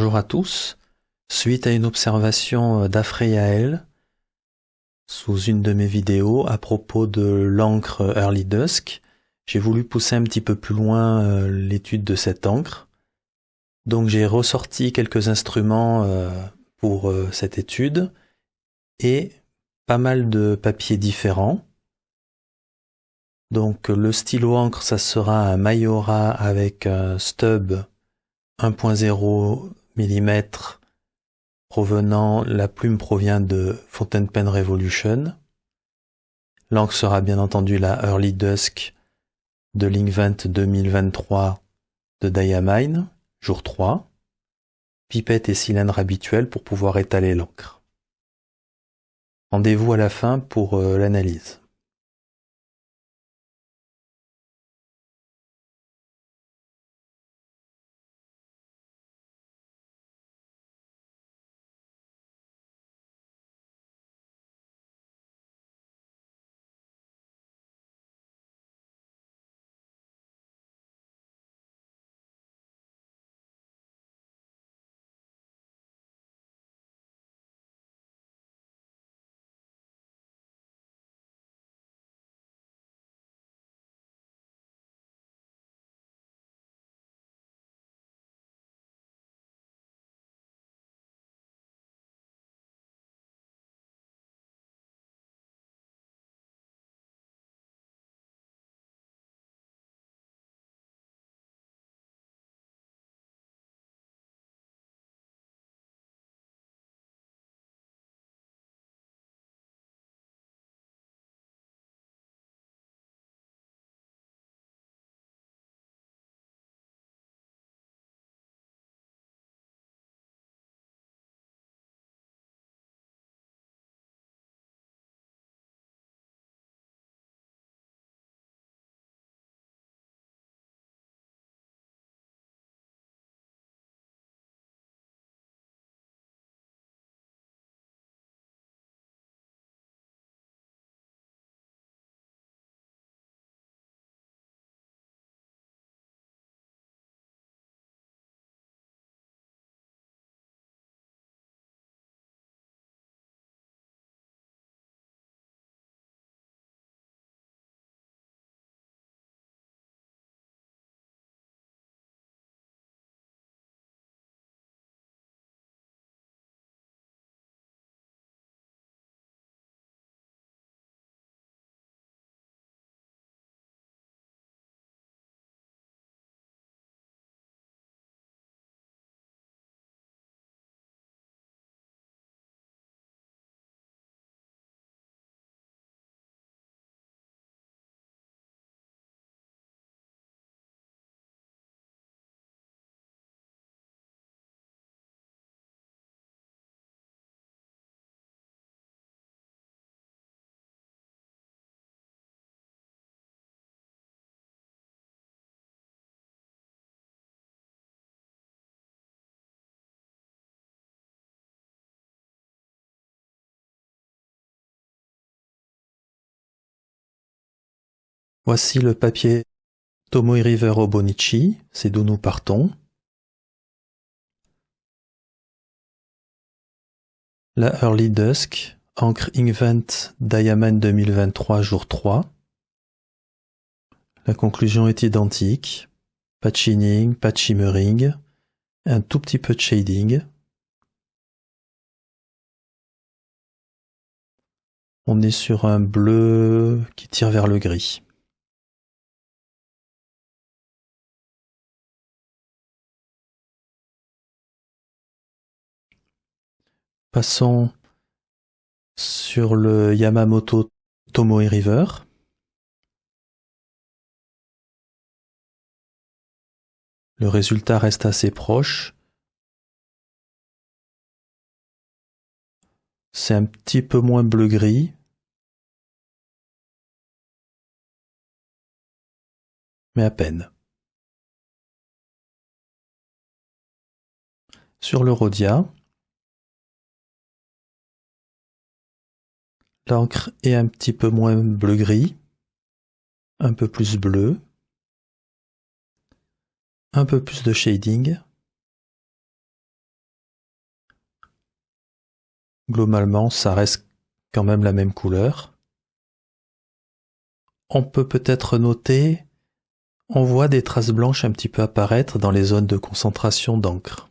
Bonjour à tous. Suite à une observation d'Afreyael sous une de mes vidéos à propos de l'encre Early Dusk, j'ai voulu pousser un petit peu plus loin l'étude de cette encre. Donc j'ai ressorti quelques instruments pour cette étude et pas mal de papiers différents. Donc le stylo encre, ça sera un Mayora avec un stub 1.0 mm provenant, la plume provient de Fountain Pen Revolution. L'encre sera bien entendu la Early Dusk de Linkvent 2023 de Diamine, jour 3. Pipette et cylindre habituel pour pouvoir étaler l'encre. Rendez-vous à la fin pour l'analyse. Voici le papier Tomoe River Hobonichi, c'est d'où nous partons. La Early Dusk, encre Inkvent Diamine 2023, jour 3. La conclusion est identique. Pas de shining, pas de shimmering, un tout petit peu de shading. On est sur un bleu qui tire vers le gris. Passons sur le Yamamoto Tomoe River. Le résultat reste assez proche. C'est un petit peu moins bleu-gris. Mais à peine. Sur le Rhodia, l'encre est un petit peu moins bleu-gris, un peu plus bleu, un peu plus de shading. Globalement, ça reste quand même la même couleur. On peut peut-être noter, on voit des traces blanches un petit peu apparaître dans les zones de concentration d'encre.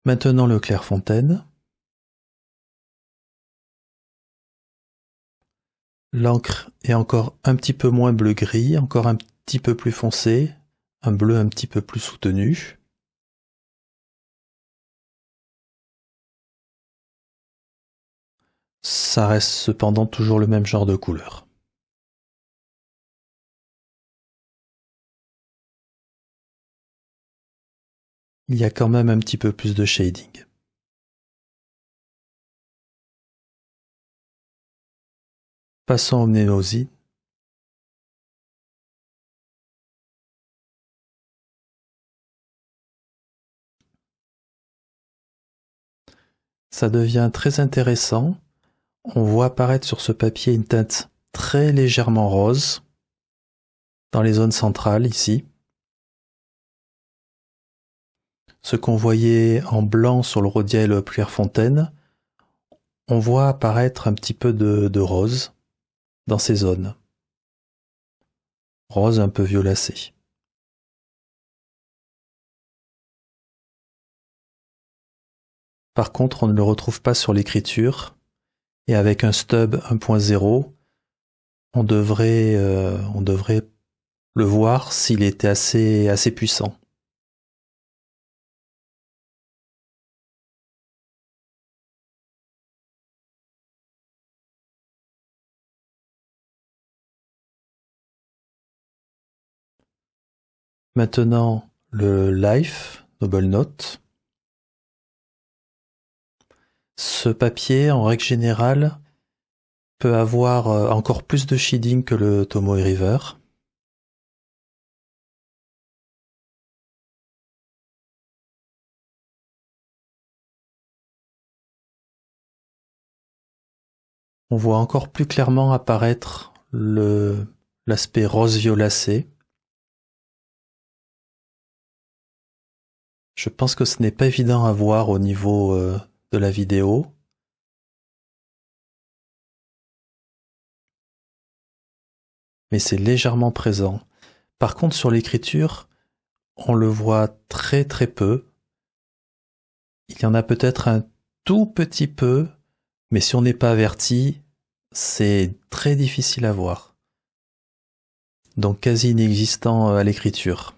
Maintenant le Clairefontaine. L'encre est encore un petit peu moins bleu-gris, encore un petit peu plus foncé, un bleu un petit peu plus soutenu. Ça reste cependant toujours le même genre de couleur. Il y a quand même un petit peu plus de shading. Passons au Mnemosyne. Ça devient très intéressant. On voit apparaître sur ce papier une teinte très légèrement rose dans les zones centrales ici. Ce qu'on voyait en blanc sur le Rhodia et le Clairefontaine, on voit apparaître un petit peu de rose dans ces zones. Rose un peu violacé. Par contre, on ne le retrouve pas sur l'écriture, et avec un stub 1.0, on devrait le voir s'il était assez puissant. Maintenant, le Life Noble Note. Ce papier, en règle générale, peut avoir encore plus de shading que le Tomoe River. On voit encore plus clairement apparaître l'aspect rose violacé. Je pense que ce n'est pas évident à voir au niveau de la vidéo. Mais c'est légèrement présent. Par contre, sur l'écriture, on le voit très très peu. Il y en a peut-être un tout petit peu, mais si on n'est pas averti, c'est très difficile à voir. Donc quasi inexistant à l'écriture.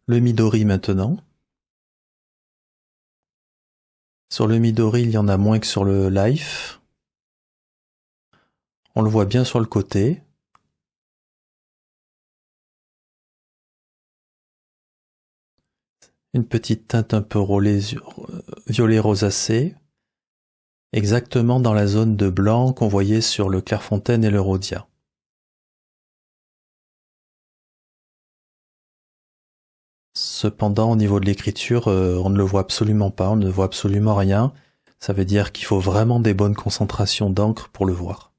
Le Midori maintenant. Sur le Midori, il y en a moins que sur le Life. On le voit bien sur le côté. Une petite teinte un peu violet rosacé. Exactement dans la zone de blanc qu'on voyait sur le Clairefontaine et le Rhodia. Cependant, au niveau de l'écriture, on ne le voit absolument pas, on ne voit absolument rien. Ça veut dire qu'il faut vraiment des bonnes concentrations d'encre pour le voir.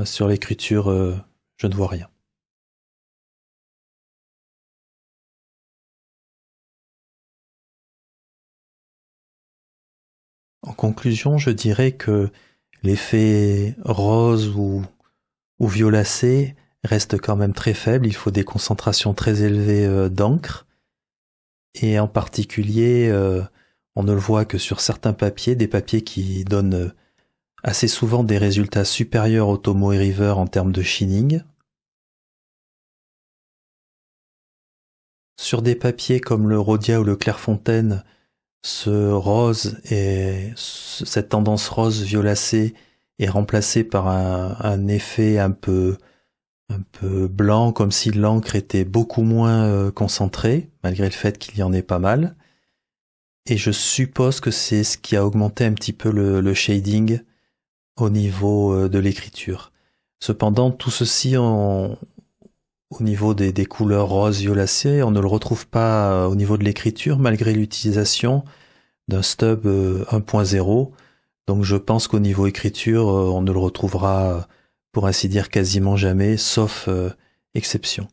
Sur l'écriture, je ne vois rien. En conclusion, je dirais que l'effet rose ou violacé reste quand même très faible. Il faut des concentrations très élevées d'encre. Et en particulier, on ne le voit que sur certains papiers, des papiers qui donnent assez souvent des résultats supérieurs au Tomoe River en termes de sheening. Sur des papiers comme le Rhodia ou le Clairefontaine, ce rose et cette tendance rose violacée est remplacée par un effet un peu blanc, comme si l'encre était beaucoup moins concentrée, malgré le fait qu'il y en ait pas mal. Et je suppose que c'est ce qui a augmenté un petit peu le shading au niveau de l'écriture. Cependant, tout ceci, on au niveau des couleurs rose violacées. On ne le retrouve pas au niveau de l'écriture, malgré l'utilisation d'un stub 1.0. Donc je pense qu'au niveau écriture, on ne le retrouvera, pour ainsi dire, quasiment jamais, sauf exception.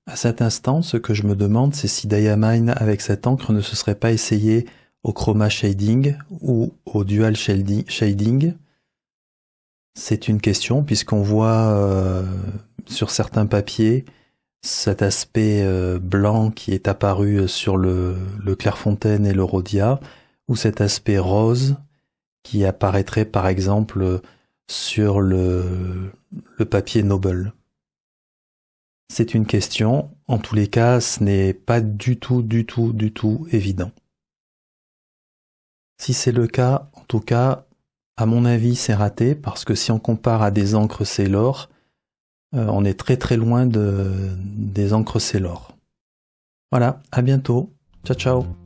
À cet instant, ce que je me demande, c'est si Diamine, avec cette encre, ne se serait pas essayé au chroma shading ou au dual shading. C'est une question, puisqu'on voit sur certains papiers cet aspect blanc qui est apparu sur le Clairefontaine et le Rhodia, ou cet aspect rose qui apparaîtrait par exemple sur le papier Noble. C'est une question, en tous les cas, ce n'est pas du tout évident. Si c'est le cas, en tout cas, à mon avis, c'est raté, parce que si on compare à des encres Sailor, on est très loin des encres Sailor. Voilà, à bientôt. Ciao ciao.